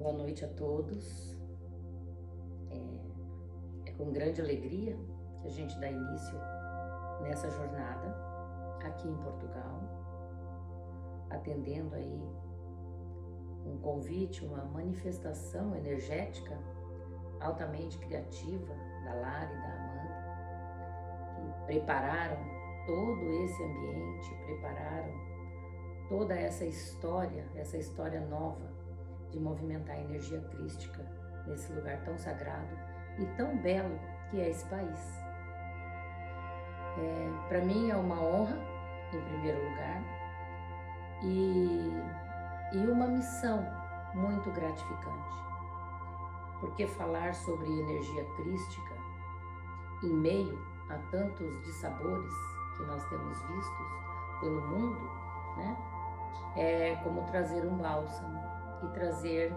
Boa noite a todos. É com grande alegria que a gente dá início nessa jornada aqui em Portugal, atendendo aí um convite, uma manifestação energética altamente criativa da Lara e da Amanda, que prepararam todo esse ambiente, prepararam toda essa história nova de movimentar a energia crística nesse lugar tão sagrado e tão belo que é esse país. Para mim é uma honra, em primeiro lugar, e uma missão muito gratificante, porque falar sobre energia crística em meio a tantos dissabores que nós temos vistos pelo mundo, né, é como trazer um bálsamo e trazer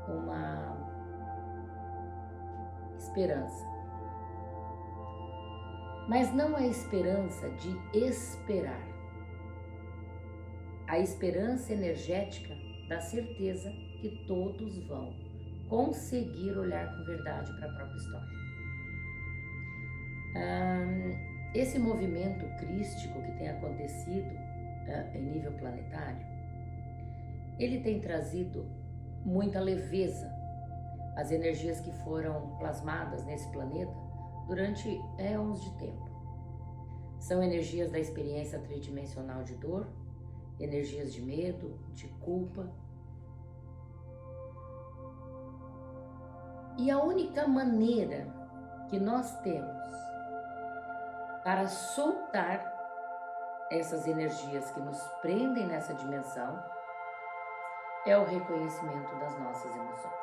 uma esperança. Mas não a esperança de esperar. A esperança energética da certeza que todos vão conseguir olhar com verdade para a própria história. Esse movimento crístico que tem acontecido em nível planetário, ele tem trazido muita leveza às energias que foram plasmadas nesse planeta durante éons de tempo. São energias da experiência tridimensional de dor, energias de medo, de culpa. E a única maneira que nós temos para soltar essas energias que nos prendem nessa dimensão é o reconhecimento das nossas emoções.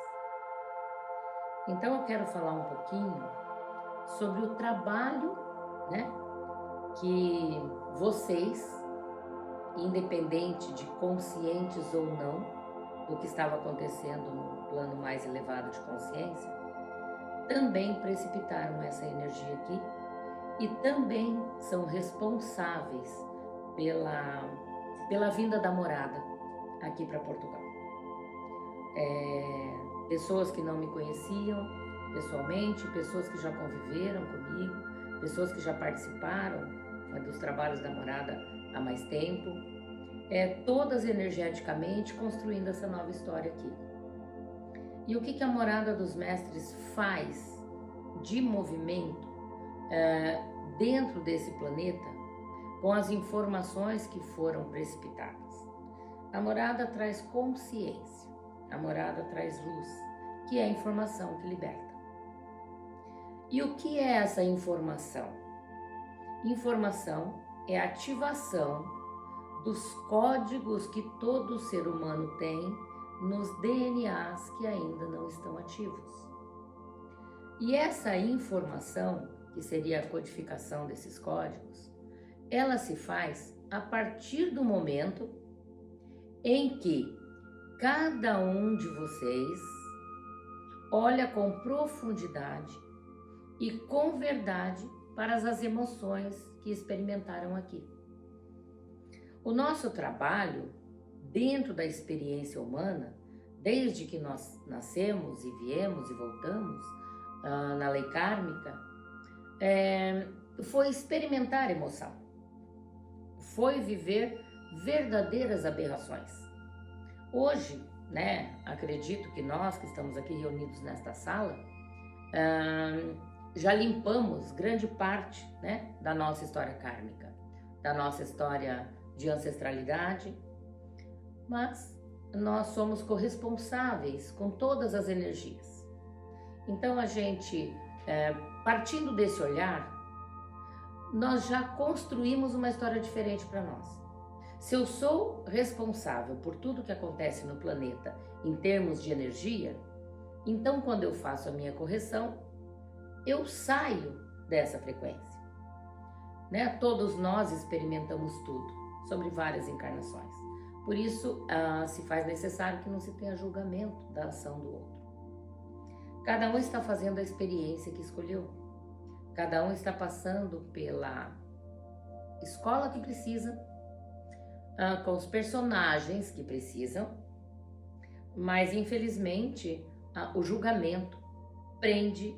Então eu quero falar um pouquinho sobre o trabalho, né, que vocês, independente de conscientes ou não do que estava acontecendo no plano mais elevado de consciência, também precipitaram essa energia aqui e também são responsáveis pela vinda da morada aqui para Portugal. Pessoas que não me conheciam pessoalmente, pessoas que já conviveram comigo, pessoas que já participaram dos trabalhos da morada há mais tempo, todas energeticamente construindo essa nova história aqui. E o que a morada dos mestres faz de movimento dentro desse planeta com as informações que foram precipitadas? A morada traz consciência. A morada traz luz, que é a informação que liberta. E o que é essa informação? Informação é a ativação dos códigos que todo ser humano tem nos DNAs que ainda não estão ativos. E essa informação, que seria a codificação desses códigos, ela se faz a partir do momento em que cada um de vocês olha com profundidade e com verdade para as emoções que experimentaram aqui. O nosso trabalho dentro da experiência humana, desde que nós nascemos e viemos e voltamos na lei kármica, foi experimentar emoção, foi viver verdadeiras aberrações. Hoje, né, acredito que nós que estamos aqui reunidos nesta sala, já limpamos grande parte, né, da nossa história kármica, da nossa história de ancestralidade, mas nós somos corresponsáveis com todas as energias. Então a gente, partindo desse olhar, nós já construímos uma história diferente para nós. Se eu sou responsável por tudo que acontece no planeta em termos de energia, então quando eu faço a minha correção, eu saio dessa frequência. Né? Todos nós experimentamos tudo, sobre várias encarnações. Por isso, se faz necessário que não se tenha julgamento da ação do outro. Cada um está fazendo a experiência que escolheu. Cada um está passando pela escola que precisa, com os personagens que precisam, Mas infelizmente o julgamento prende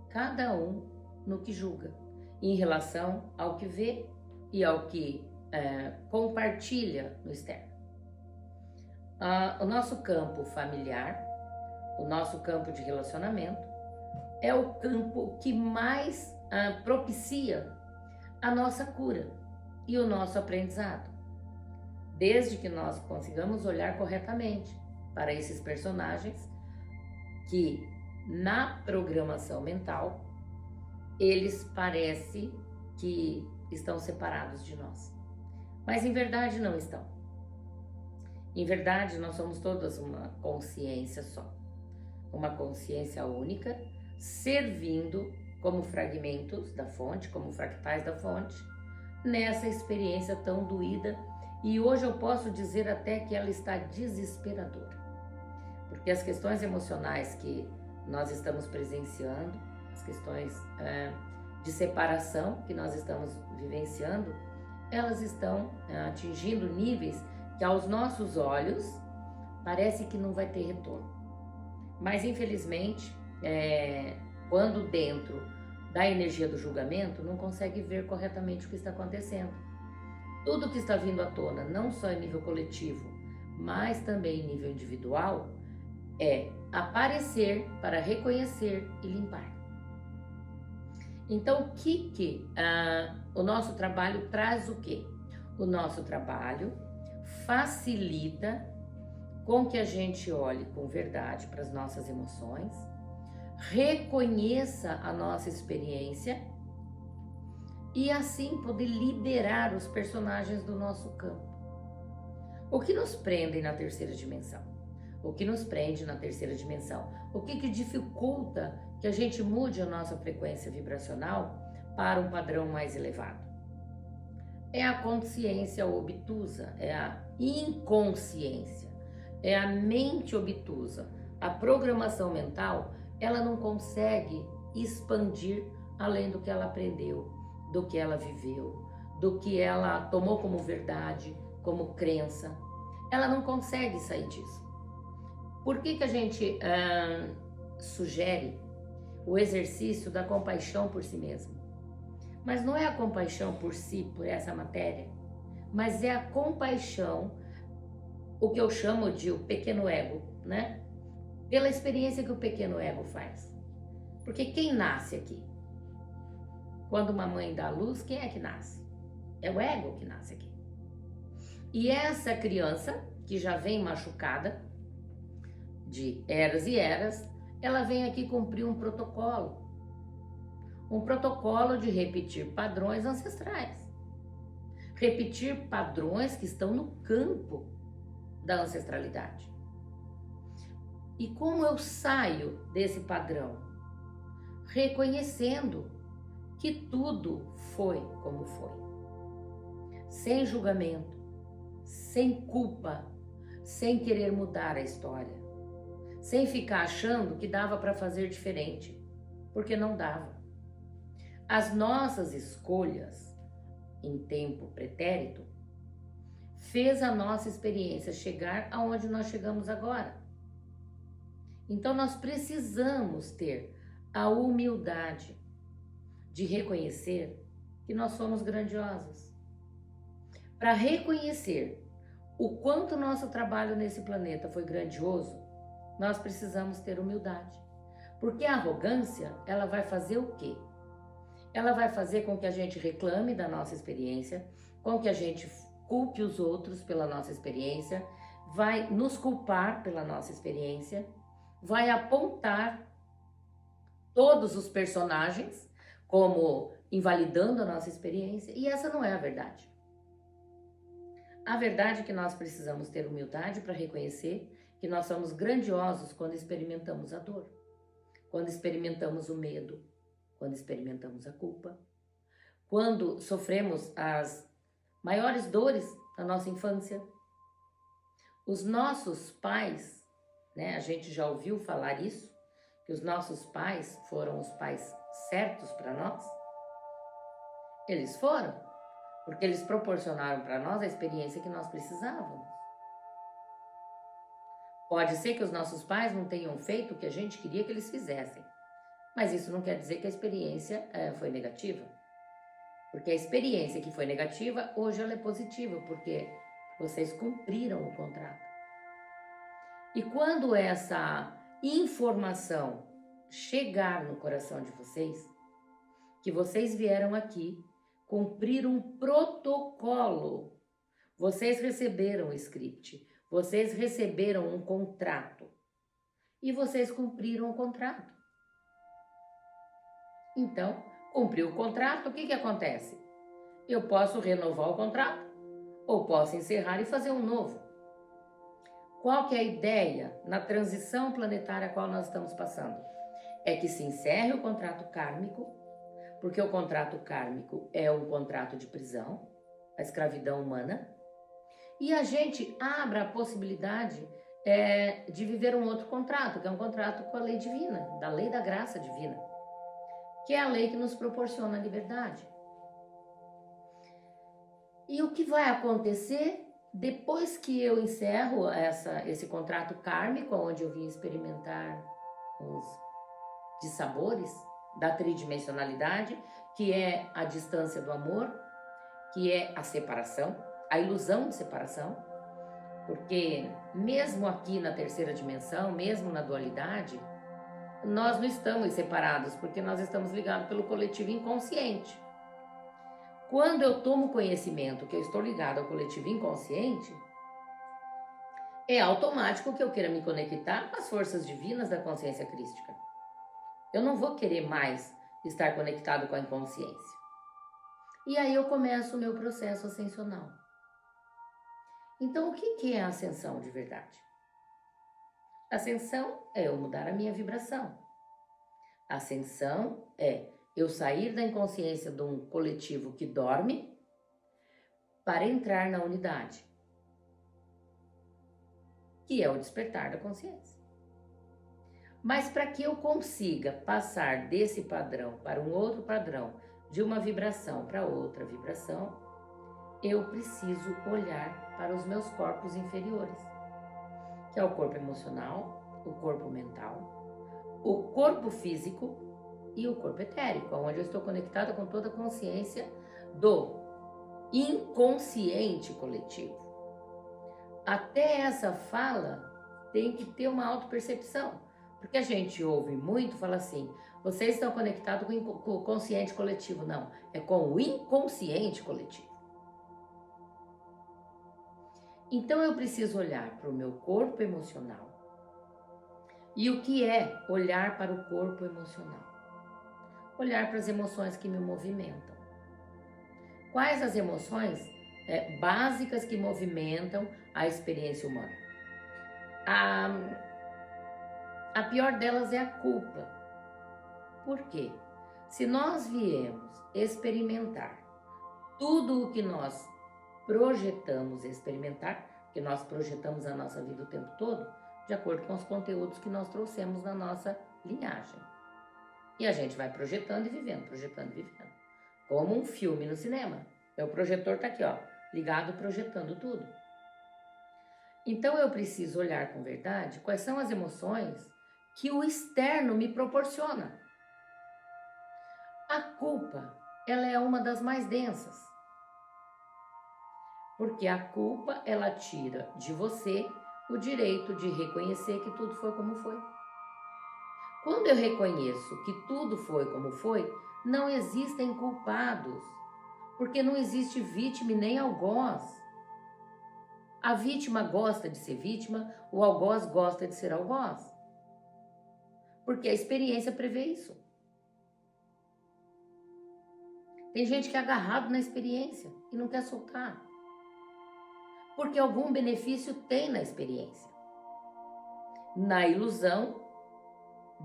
cada um no que julga, em relação ao que vê e ao que compartilha no externo. O nosso campo familiar, o nosso campo de relacionamento, é o campo que mais propicia a nossa cura e o nosso aprendizado. Desde que nós consigamos olhar corretamente para esses personagens que, na programação mental, eles parecem que estão separados de nós. Mas em verdade não estão. Em verdade, nós somos todas uma consciência só. Uma consciência única, servindo como fragmentos da fonte, como fractais da fonte, nessa experiência tão doída. E hoje eu posso dizer até que ela está desesperadora. Porque as questões emocionais que nós estamos presenciando, as questões de separação que nós estamos vivenciando, elas estão atingindo níveis que aos nossos olhos parece que não vai ter retorno. Mas infelizmente, quando dentro da energia do julgamento, não consegue ver corretamente o que está acontecendo. Tudo que está vindo à tona, não só em nível coletivo, mas também em nível individual, é aparecer para reconhecer e limpar. Então, o que o nosso trabalho traz o quê? O nosso trabalho facilita com que a gente olhe com verdade para as nossas emoções, reconheça a nossa experiência e assim poder liberar os personagens do nosso campo. O que nos prende na terceira dimensão? O que nos prende na terceira dimensão? O que dificulta que a gente mude a nossa frequência vibracional para um padrão mais elevado? É a consciência obtusa, é a inconsciência, é a mente obtusa. A programação mental, ela não consegue expandir além do que ela aprendeu, do que ela viveu, do que ela tomou como verdade, como crença. Ela não consegue sair disso. Por que a gente sugere o exercício da compaixão por si mesmo? Mas não é a compaixão por si, por essa matéria, mas é a compaixão, o que eu chamo de o pequeno ego, né? Pela experiência que o pequeno ego faz. Porque quem nasce aqui? Quando uma mãe dá à luz, quem é que nasce? É o ego que nasce aqui. E essa criança, que já vem machucada, de eras e eras, ela vem aqui cumprir um protocolo de repetir padrões ancestrais, repetir padrões que estão no campo da ancestralidade. E como eu saio desse padrão? Reconhecendo que tudo foi como foi, sem julgamento, sem culpa, sem querer mudar a história, sem ficar achando que dava para fazer diferente, porque não dava. As nossas escolhas em tempo pretérito fez a nossa experiência chegar aonde nós chegamos agora. Então nós precisamos ter a humildade de reconhecer que nós somos grandiosos. Para reconhecer o quanto nosso trabalho nesse planeta foi grandioso, nós precisamos ter humildade. Porque a arrogância, ela vai fazer o quê? Ela vai fazer com que a gente reclame da nossa experiência, com que a gente culpe os outros pela nossa experiência, vai nos culpar pela nossa experiência, vai apontar todos os personagens como invalidando a nossa experiência, e essa não é a verdade. A verdade é que nós precisamos ter humildade para reconhecer que nós somos grandiosos quando experimentamos a dor, quando experimentamos o medo, quando experimentamos a culpa, quando sofremos as maiores dores da nossa infância. Os nossos pais, né, a gente já ouviu falar isso, que os nossos pais foram os pais certos para nós? Eles foram, porque eles proporcionaram para nós a experiência que nós precisávamos. Pode ser que os nossos pais não tenham feito o que a gente queria que eles fizessem, mas isso não quer dizer que a experiência foi negativa. Porque a experiência que foi negativa, hoje ela é positiva, porque vocês cumpriram o contrato. E quando essa informação chegar no coração de vocês, que vocês vieram aqui cumprir um protocolo, vocês receberam o script, vocês receberam um contrato e vocês cumpriram o contrato. Então, cumpriu o contrato, o que acontece? Eu posso renovar o contrato ou posso encerrar e fazer um novo. Qual que é a ideia na transição planetária a qual nós estamos passando? É que se encerre o contrato kármico, porque o contrato kármico é um contrato de prisão, a escravidão humana, e a gente abra a possibilidade de viver um outro contrato, que é um contrato com a lei divina, da lei da graça divina, que é a lei que nos proporciona a liberdade. E o que vai acontecer depois que eu encerro esse contrato kármico, onde eu vim experimentar os dissabores da tridimensionalidade, que é a distância do amor, que é a separação, a ilusão de separação, porque mesmo aqui na terceira dimensão, mesmo na dualidade, nós não estamos separados, porque nós estamos ligados pelo coletivo inconsciente. Quando eu tomo conhecimento que eu estou ligado ao coletivo inconsciente, é automático que eu queira me conectar com as forças divinas da consciência crística. Eu não vou querer mais estar conectado com a inconsciência. E aí eu começo o meu processo ascensional. Então, o que é a ascensão de verdade? Ascensão é eu mudar a minha vibração. Ascensão é eu sair da inconsciência de um coletivo que dorme para entrar na unidade, que é o despertar da consciência. Mas para que eu consiga passar desse padrão para um outro padrão, de uma vibração para outra vibração, eu preciso olhar para os meus corpos inferiores, que é o corpo emocional, o corpo mental, o corpo físico e o corpo etérico, onde eu estou conectada com toda a consciência do inconsciente coletivo. Até essa fala tem que ter uma autopercepção, porque a gente ouve muito, fala assim, vocês estão conectados com o consciente coletivo. Não, é com o inconsciente coletivo. Então eu preciso olhar para o meu corpo emocional. E o que é olhar para o corpo emocional? Olhar para as emoções que me movimentam. Quais as emoções básicas que movimentam a experiência humana? A pior delas é a culpa. Por quê? Se nós viemos experimentar tudo o que nós projetamos experimentar, porque nós projetamos a nossa vida o tempo todo, de acordo com os conteúdos que nós trouxemos na nossa linhagem. E a gente vai projetando e vivendo, projetando e vivendo. Como um filme no cinema. O projetor está aqui, ó, ligado, projetando tudo. Então eu preciso olhar com verdade quais são as emoções que o externo me proporciona. A culpa, ela é uma das mais densas. Porque a culpa, ela tira de você o direito de reconhecer que tudo foi como foi. Quando eu reconheço que tudo foi como foi, não existem culpados, porque não existe vítima e nem algoz. A vítima gosta de ser vítima, o algoz gosta de ser algoz. Porque a experiência prevê isso. Tem gente que é agarrado na experiência e não quer soltar. Porque algum benefício tem na experiência. Na ilusão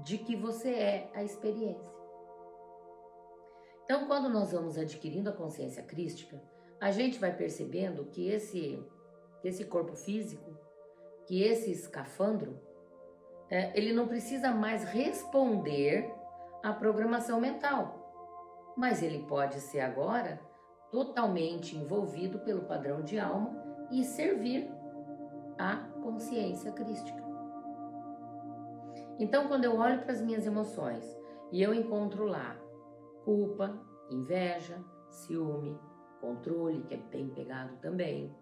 de que você é a experiência. Então, quando nós vamos adquirindo a consciência crística, a gente vai percebendo que esse corpo físico, que esse escafandro, ele não precisa mais responder à programação mental, mas ele pode ser agora totalmente envolvido pelo padrão de alma e servir à consciência crística. Então, quando eu olho para as minhas emoções e eu encontro lá culpa, inveja, ciúme, controle, que é bem pegado também,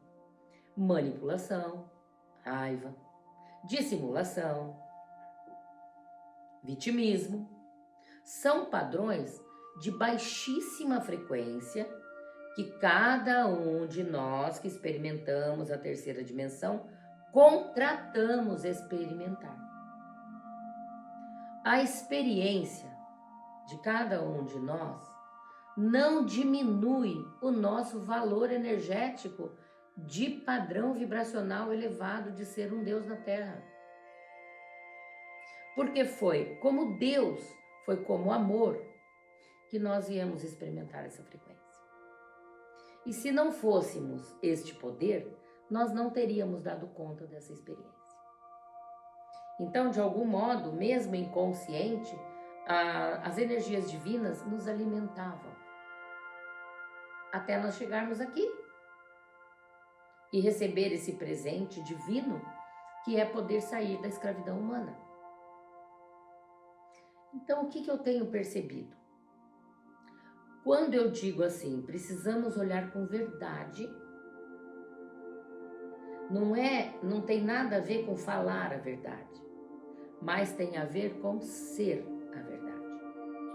manipulação, raiva, dissimulação, vitimismo, são padrões de baixíssima frequência que cada um de nós que experimentamos a terceira dimensão contratamos experimentar. A experiência de cada um de nós não diminui o nosso valor energético de padrão vibracional elevado de ser um Deus na Terra. Porque foi como Deus, foi como amor, que nós viemos experimentar essa frequência. E se não fôssemos este poder, nós não teríamos dado conta dessa experiência. Então, de algum modo, mesmo inconsciente, as energias divinas nos alimentavam até nós chegarmos aqui e receber esse presente divino que é poder sair da escravidão humana. Então, o que eu tenho percebido? Quando eu digo assim, precisamos olhar com verdade, não tem nada a ver com falar a verdade, mas tem a ver com ser a verdade,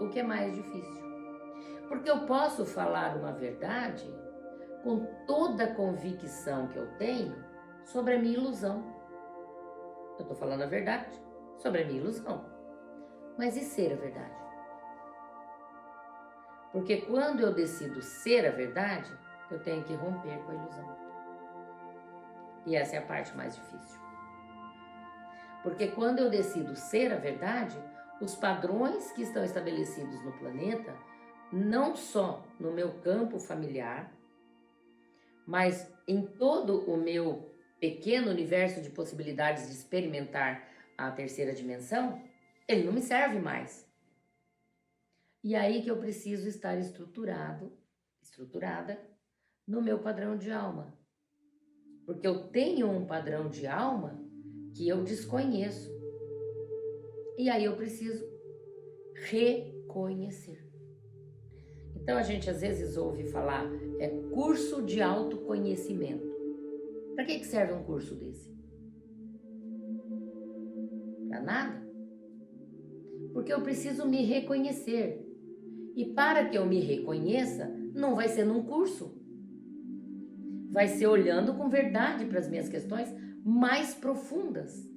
o que é mais difícil. Porque eu posso falar uma verdade com toda a convicção que eu tenho sobre a minha ilusão. Eu estou falando a verdade sobre a minha ilusão. Mas e ser a verdade? Porque quando eu decido ser a verdade, eu tenho que romper com a ilusão. E essa é a parte mais difícil. Porque quando eu decido ser a verdade, os padrões que estão estabelecidos no planeta, não só no meu campo familiar, mas em todo o meu pequeno universo de possibilidades de experimentar a terceira dimensão, ele não me serve mais. E aí que eu preciso estar estruturada no meu padrão de alma. Porque eu tenho um padrão de alma que eu desconheço. E aí eu preciso reconhecer. Então a gente às vezes ouve falar, curso de autoconhecimento. Para que serve um curso desse? Para nada. Porque eu preciso me reconhecer. E para que eu me reconheça, não vai ser num curso. Vai ser olhando com verdade para as minhas questões mais profundas.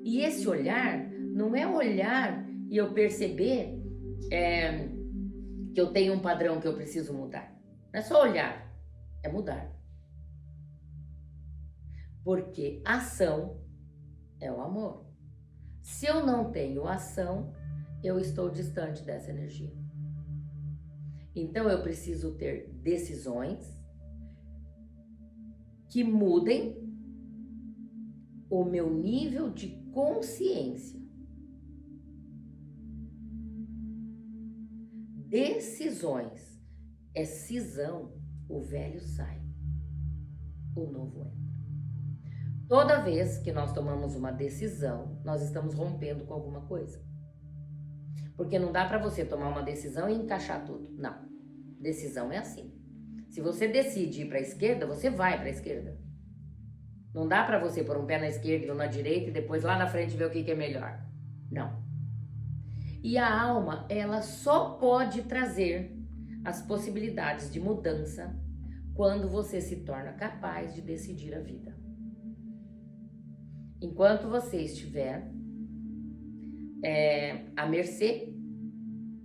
E esse olhar não é olhar e eu perceber que eu tenho um padrão que eu preciso mudar. Não é só olhar, é mudar. Porque ação é o amor. Se eu não tenho ação, eu estou distante dessa energia. Então eu preciso ter decisões que mudem o meu nível de consciência. Decisões é cisão, o velho sai, o novo entra. Toda vez que nós tomamos uma decisão, nós estamos rompendo com alguma coisa. Porque não dá para você tomar uma decisão e encaixar tudo. Não. Decisão é assim. Se você decide ir para a esquerda, você vai para a esquerda. Não dá para você pôr um pé na esquerda e um na direita e depois lá na frente ver o que é melhor. Não. E a alma, ela só pode trazer as possibilidades de mudança quando você se torna capaz de decidir a vida. Enquanto você estiver à mercê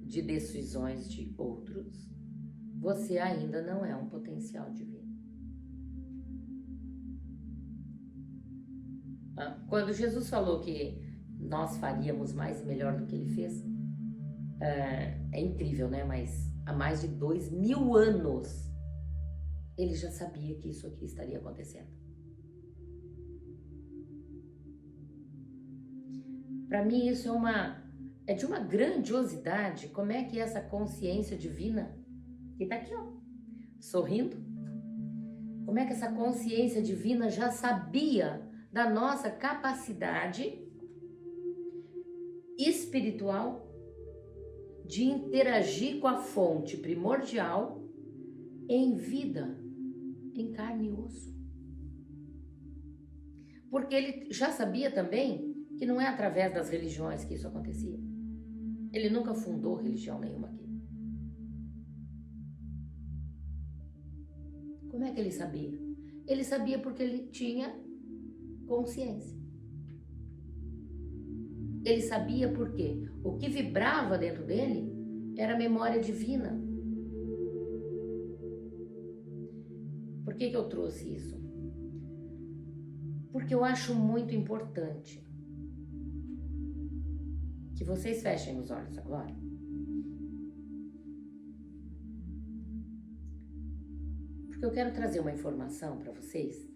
de decisões de outros, você ainda não é um potencial divino. Quando Jesus falou que nós faríamos mais e melhor do que ele fez, é incrível, né? Mas há mais de 2000 anos ele já sabia que isso aqui estaria acontecendo. Para mim isso é de uma grandiosidade. Como é que essa consciência divina, que está aqui, ó, sorrindo, como é que essa consciência divina já sabia da nossa capacidade espiritual de interagir com a fonte primordial em vida, em carne e osso. Porque ele já sabia também que não é através das religiões que isso acontecia. Ele nunca fundou religião nenhuma aqui. Como é que ele sabia? Ele sabia porque ele tinha consciência. Ele sabia porque o que vibrava dentro dele era a memória divina. Por que eu trouxe isso? Porque eu acho muito importante que vocês fechem os olhos agora. Porque eu quero trazer uma informação para vocês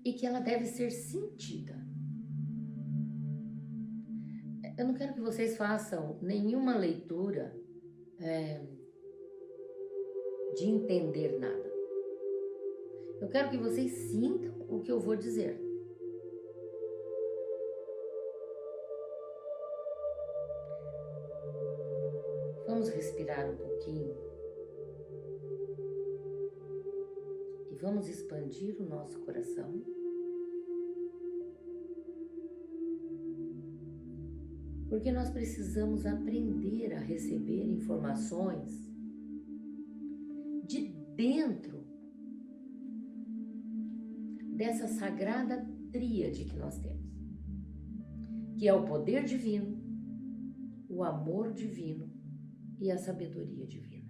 e que ela deve ser sentida. Eu não quero que vocês façam nenhuma leitura de entender nada. Eu quero que vocês sintam o que eu vou dizer. Vamos respirar um pouquinho e vamos expandir o nosso coração. Porque nós precisamos aprender a receber informações de dentro dessa sagrada tríade que nós temos, que é o poder divino, o amor divino e a sabedoria divina.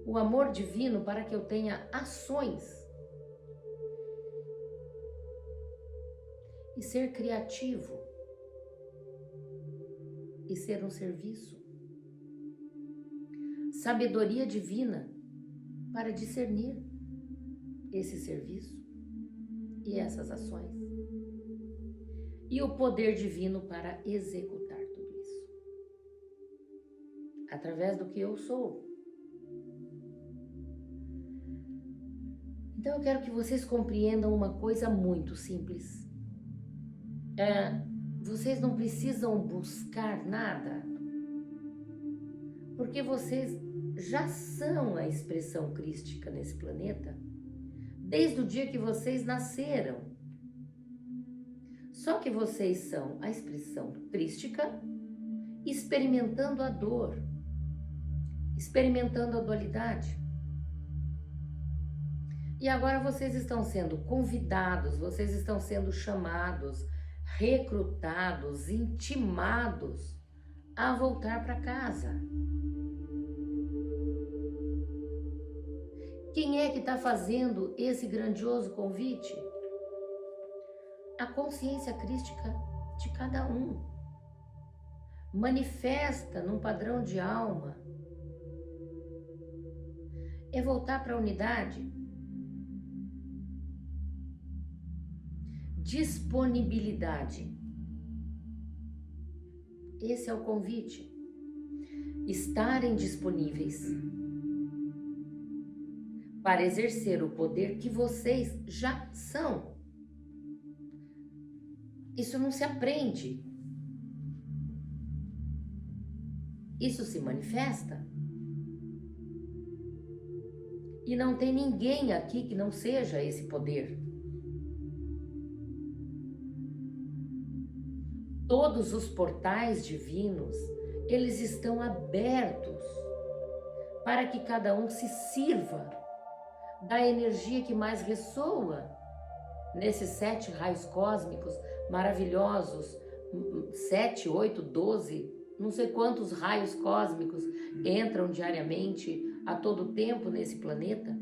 O amor divino para que eu tenha ações e ser criativo e ser um serviço. Sabedoria divina para discernir esse serviço e essas ações. E o poder divino para executar tudo isso. Através do que eu sou. Então eu quero que vocês compreendam uma coisa muito simples. Vocês não precisam buscar nada, porque vocês já são a expressão crística nesse planeta desde o dia que vocês nasceram. Só que vocês são a expressão crística experimentando a dor, experimentando a dualidade. E agora vocês estão sendo convidados, vocês estão sendo chamados, recrutados, intimados a voltar para casa. Quem é que está fazendo esse grandioso convite? A consciência crística de cada um. Manifesta num padrão de alma. É voltar para a unidade. Disponibilidade. Esse é o convite. Estarem disponíveis para exercer o poder que vocês já são. Isso não se aprende. Isso se manifesta. E não tem ninguém aqui que não seja esse poder. Todos os portais divinos, eles estão abertos para que cada um se sirva da energia que mais ressoa nesses 7 raios cósmicos maravilhosos, 7, 8, 12, não sei quantos raios cósmicos entram diariamente a todo tempo nesse planeta,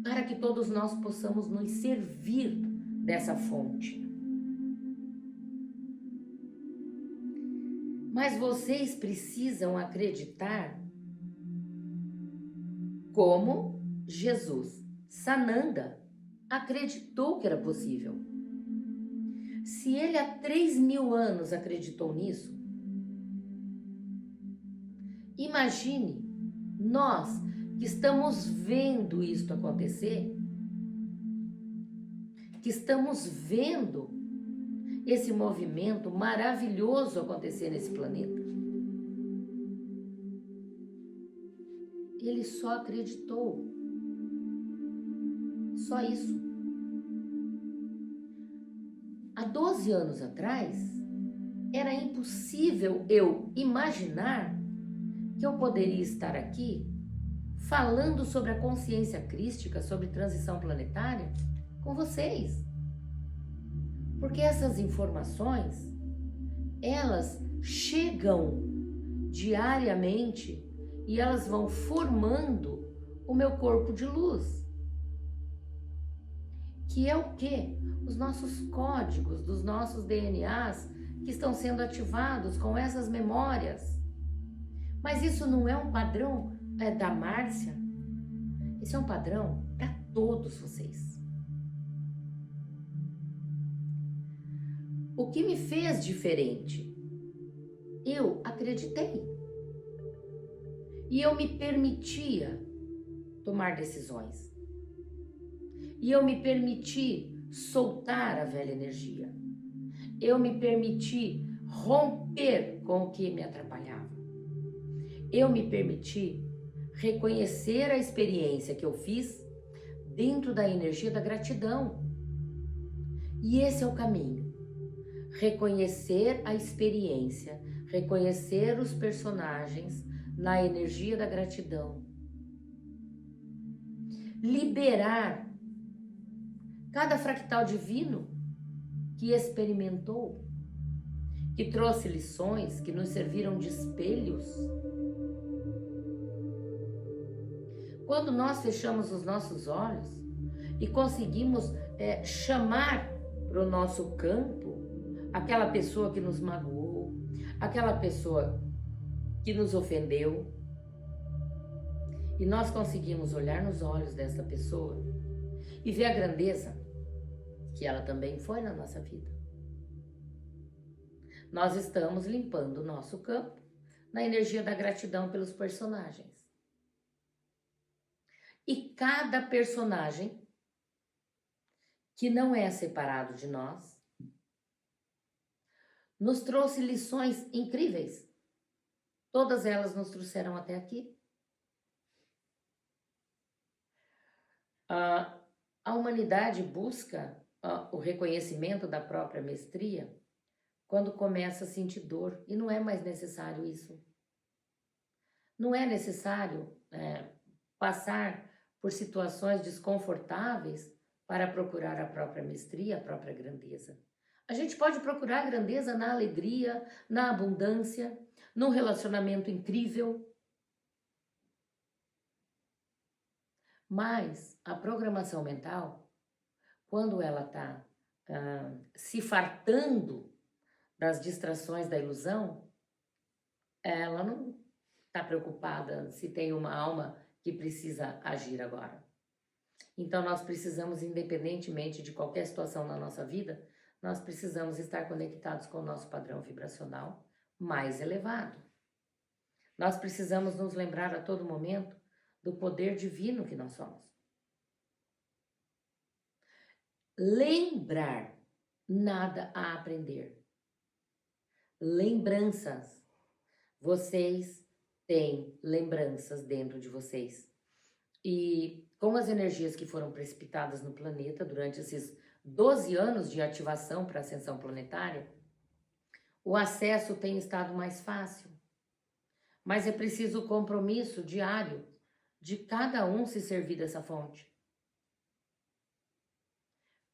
para que todos nós possamos nos servir dessa fonte. Mas vocês precisam acreditar como Jesus, Sananda, acreditou que era possível. Se ele há 3.000 anos acreditou nisso, imagine nós que estamos vendo isto acontecer que estamos vendo esse movimento maravilhoso acontecer nesse planeta. Ele só acreditou. Só isso. Há 12 anos atrás, era impossível eu imaginar que eu poderia estar aqui falando sobre a consciência crística, sobre transição planetária, com vocês. Porque essas informações, elas chegam diariamente e elas vão formando o meu corpo de luz. Que é o quê? Os nossos códigos dos nossos DNAs que estão sendo ativados com essas memórias. Mas isso não é um padrão da Márcia. Isso é um padrão para todos vocês. O que me fez diferente? Eu acreditei. E eu me permitia tomar decisões. E eu me permiti soltar a velha energia. Eu me permiti romper com o que me atrapalhava. Eu me permiti reconhecer a experiência que eu fiz dentro da energia da gratidão. E esse é o caminho. Reconhecer a experiência, reconhecer os personagens na energia da gratidão. Liberar cada fractal divino que experimentou, que trouxe lições, que nos serviram de espelhos. Quando nós fechamos os nossos olhos e conseguimos chamar para o nosso campo aquela pessoa que nos magoou, aquela pessoa que nos ofendeu, e nós conseguimos olhar nos olhos dessa pessoa e ver a grandeza que ela também foi na nossa vida. Nós estamos limpando o nosso campo na energia da gratidão pelos personagens. E cada personagem que não é separado de nós nos trouxe lições incríveis. Todas elas nos trouxeram até aqui. A humanidade busca o reconhecimento da própria mestria quando começa a sentir dor. E não é mais necessário isso. Não é necessário passar por situações desconfortáveis para procurar a própria mestria, a própria grandeza. A gente pode procurar a grandeza na alegria, na abundância, num relacionamento incrível. Mas a programação mental, quando ela está se fartando das distrações da ilusão, ela não está preocupada se tem uma alma que precisa agir agora. Então nós precisamos, independentemente de qualquer situação na nossa vida, nós precisamos estar conectados com o nosso padrão vibracional mais elevado. Nós precisamos nos lembrar a todo momento do poder divino que nós somos. Lembrar, nada a aprender. Lembranças. Vocês têm lembranças dentro de vocês. E com as energias que foram precipitadas no planeta durante esses 12 anos de ativação para a ascensão planetária, o acesso tem estado mais fácil. Mas é preciso o compromisso diário de cada um se servir dessa fonte.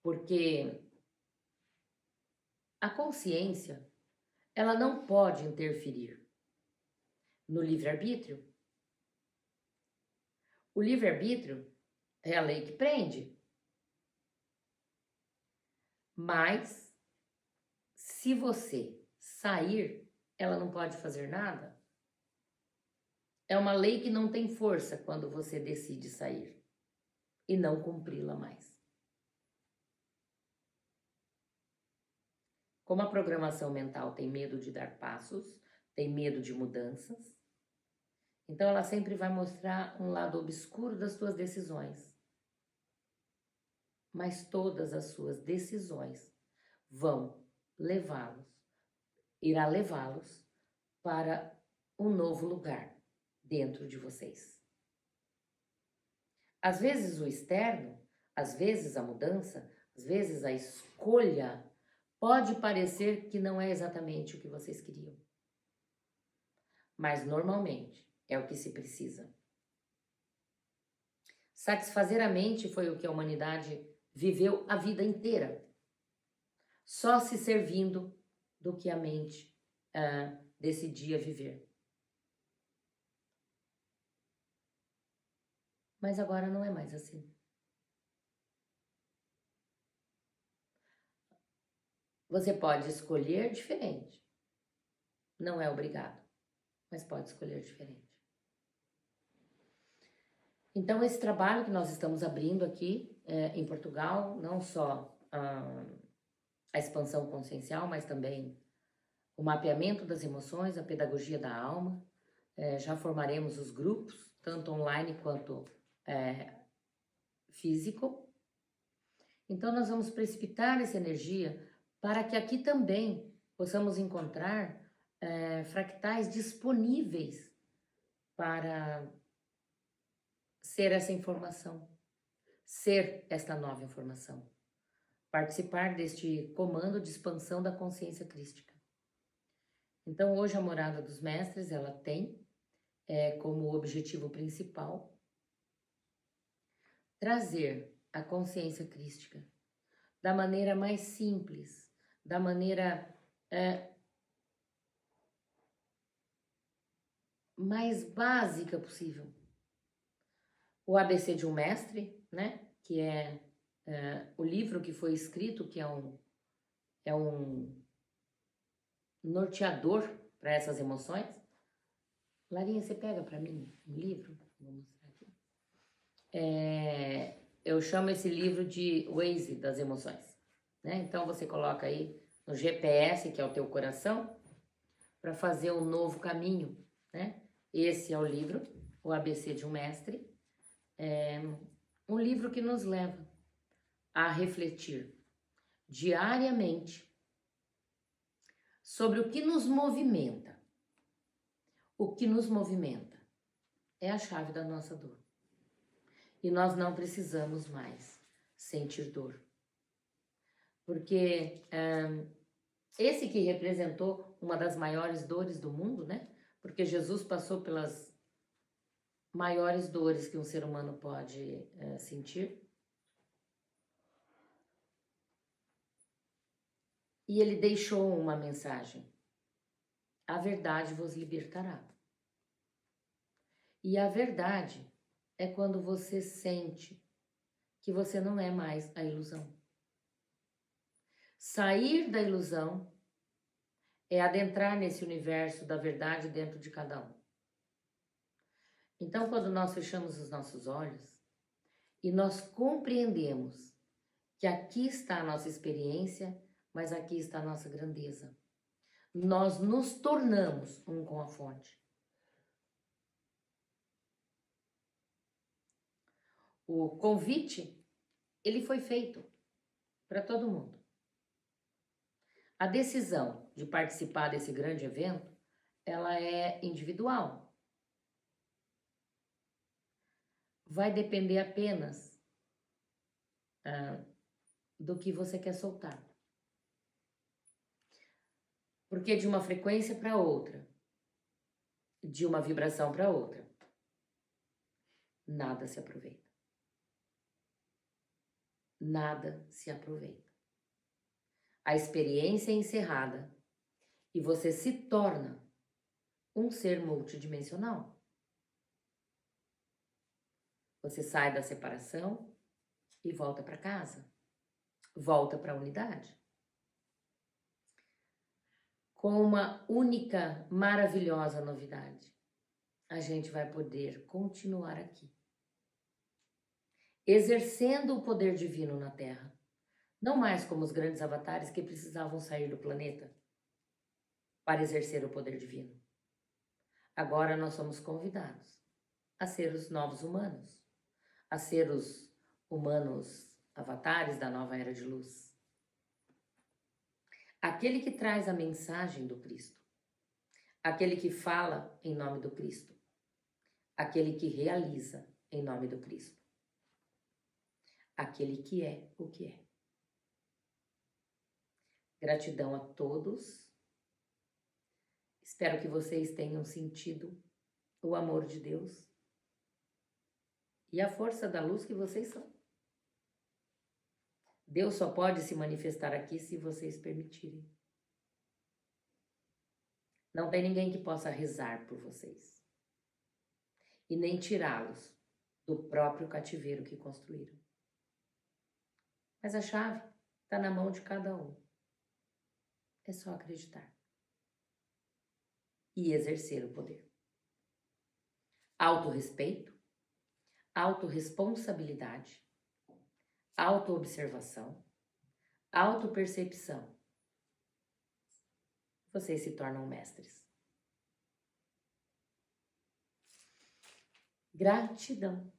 Porque a consciência, ela não pode interferir no livre-arbítrio. O livre-arbítrio é a lei que prende. Mas, se você sair, ela não pode fazer nada. É uma lei que não tem força quando você decide sair e não cumpri-la mais. Como a programação mental tem medo de dar passos, tem medo de mudanças, então ela sempre vai mostrar um lado obscuro das suas decisões. mas todas as suas decisões vão irá levá-los para um novo lugar dentro de vocês. Às vezes o externo, às vezes a mudança, às vezes a escolha pode parecer que não é exatamente o que vocês queriam. Mas normalmente é o que se precisa. Satisfazer a mente foi o que a humanidade viveu a vida inteira, só se servindo do que a mente decidia viver. Mas agora não é mais assim. Você pode escolher diferente. Não é obrigado, mas pode escolher diferente. Então, esse trabalho que nós estamos abrindo aqui em Portugal, não só a expansão consciencial, mas também o mapeamento das emoções, a pedagogia da alma. Já formaremos os grupos, tanto online quanto físico. Então, nós vamos precipitar essa energia para que aqui também possamos encontrar fractais disponíveis para ser essa informação, ser esta nova informação, participar deste comando de expansão da consciência crística. Então, hoje a Morada dos Mestres, ela tem como objetivo principal trazer a consciência crística da maneira mais simples, da maneira mais básica possível. O ABC de um Mestre, né, que é o livro que foi escrito, que é um norteador para essas emoções. Larinha, você pega para mim um livro? Vou mostrar aqui. Eu chamo esse livro de Waze das emoções, né? Então você coloca aí no GPS, que é o teu coração, para fazer um novo caminho, né? Esse é o livro, o ABC de um Mestre. Um livro que nos leva a refletir diariamente sobre o que nos movimenta. O que nos movimenta é a chave da nossa dor. E nós não precisamos mais sentir dor. Porque esse que representou uma das maiores dores do mundo, né? Porque Jesus passou pelas maiores dores que um ser humano pode sentir. E ele deixou uma mensagem: a verdade vos libertará. E a verdade é quando você sente que você não é mais a ilusão. Sair da ilusão é adentrar nesse universo da verdade dentro de cada um. Então, quando nós fechamos os nossos olhos e nós compreendemos que aqui está a nossa experiência, mas aqui está a nossa grandeza, nós nos tornamos um com a fonte. O convite, ele foi feito para todo mundo. A decisão de participar desse grande evento, ela é individual. Vai depender apenas do que você quer soltar. Porque de uma frequência para outra, de uma vibração para outra, nada se aproveita. Nada se aproveita. A experiência é encerrada e você se torna um ser multidimensional. Você sai da separação e volta para casa. Volta para a unidade. Com uma única, maravilhosa novidade. A gente vai poder continuar aqui, exercendo o poder divino na Terra. Não mais como os grandes avatares que precisavam sair do planeta para exercer o poder divino. Agora nós somos convidados a ser os novos humanos, a ser os humanos avatares da nova era de luz. Aquele que traz a mensagem do Cristo. Aquele que fala em nome do Cristo. Aquele que realiza em nome do Cristo. Aquele que é o que é. Gratidão a todos. Espero que vocês tenham sentido o amor de Deus e a força da luz que vocês são. Deus só pode se manifestar aqui se vocês permitirem. Não tem ninguém que possa rezar por vocês e nem tirá-los do próprio cativeiro que construíram. Mas a chave está na mão de cada um. É só acreditar e exercer o poder. Autorrespeito, autorresponsabilidade, autoobservação, autopercepção. Vocês se tornam mestres. Gratidão.